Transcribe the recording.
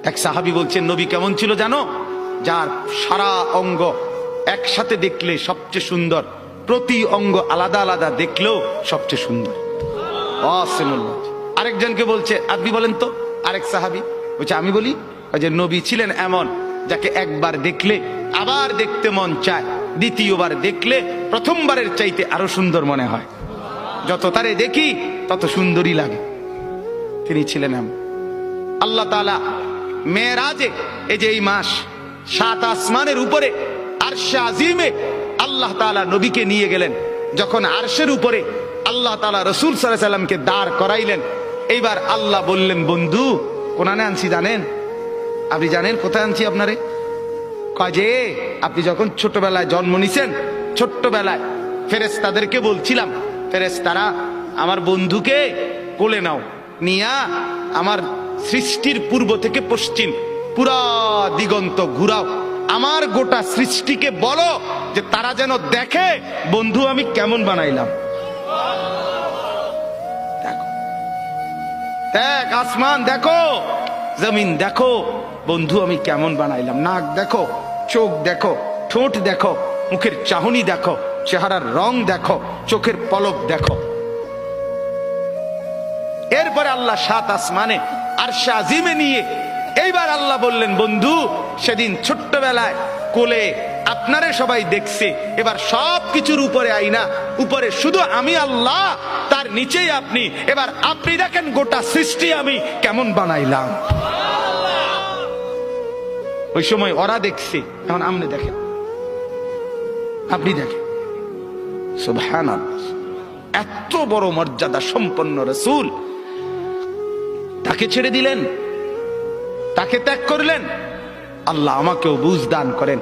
এক সাহাবী বলছেন, নবী কেমন ছিল জানো? যার সারা অঙ্গ একসাথে দেখলে সবচেয়ে সুন্দর, প্রতি অঙ্গ আলাদা আলাদা দেখলেও সবচেয়ে সুন্দর। আরেকজনকে বলছে, আপনি বলেন তো। আরেক সাহাবী বলছে, আমি বলি, যে নবী ছিলেন এমন যাকে একবার দেখলে আবার দেখতে মন চায়, দ্বিতীয়বার দেখলে প্রথমবারের চাইতে আরো সুন্দর মনে হয়, যত তারে দেখি তত সুন্দরই লাগে। তিনি ছিলেন এমন। আল্লাহ তাআলা মেরাজে, এই যে এই মাস, 7 আসমানের উপরে আরশে আজিমে আল্লাহ তাআলা নবীকে নিয়ে গেলেন। যখন আরশের উপরে আল্লাহ তাআলা রাসূল সাল্লাল্লাহু আলাইহি সাল্লামকে দাঁড় করাইলেন, এইবার আল্লাহ বললেন, বন্ধু কোনানে আনছি জানেন? আপনি জানেন কোথায় আনছি আপনারে? কাজে আপনি যখন ছোটবেলায় জন্ম নিছেন, ছোট্টবেলায় ফেরেশতাদেরকে বলছিলাম, ফেরেশতারা আমার বন্ধুকে কোলে নাও, নিয়া আমার সৃষ্টির পূর্ব থেকে পশ্চিম পুরা দিগন্ত ঘুরাও, আমার গোটা সৃষ্টিকে বলো যে তারা যেন দেখে বন্ধু আমি কেমন বানাইলাম। দেখো, দেখ আসমান দেখো, জমিন দেখো, বন্ধু আমি কেমন বানাইলাম। নাক দেখো, চোখ দেখো, ঠোঁট দেখো, মুখের চাহনি দেখো, চেহারার রং দেখো, চোখের পলক দেখো। এরপরে আল্লাহ 7 আসমানে আরশে আজিমে নিয়ে এইবার আল্লাহ বললেন, বন্ধু সেদিন ছোট্টবেলায় কোলে আপনারে সবাই দেখছে, এবার সব কিছুর উপরে আইনা, উপরে শুধু আমি আল্লাহ, তার নিচেই আপনি, এবার আপনি দেখেন গোটা সৃষ্টি আমি কেমন বানাইলাম। ওই সময় ওরা দেখছে, এখন আপনি দেখেন, আপনি দেখেন। সুবহানাল্লাহ, এত বড় মর্যাদা সম্পন্ন রাসূল, তাকে ছেড়ে দিলেন, তাকে ত্যাগ করলেন। আল্লাহ আমাকেও বুঝ দান করেন।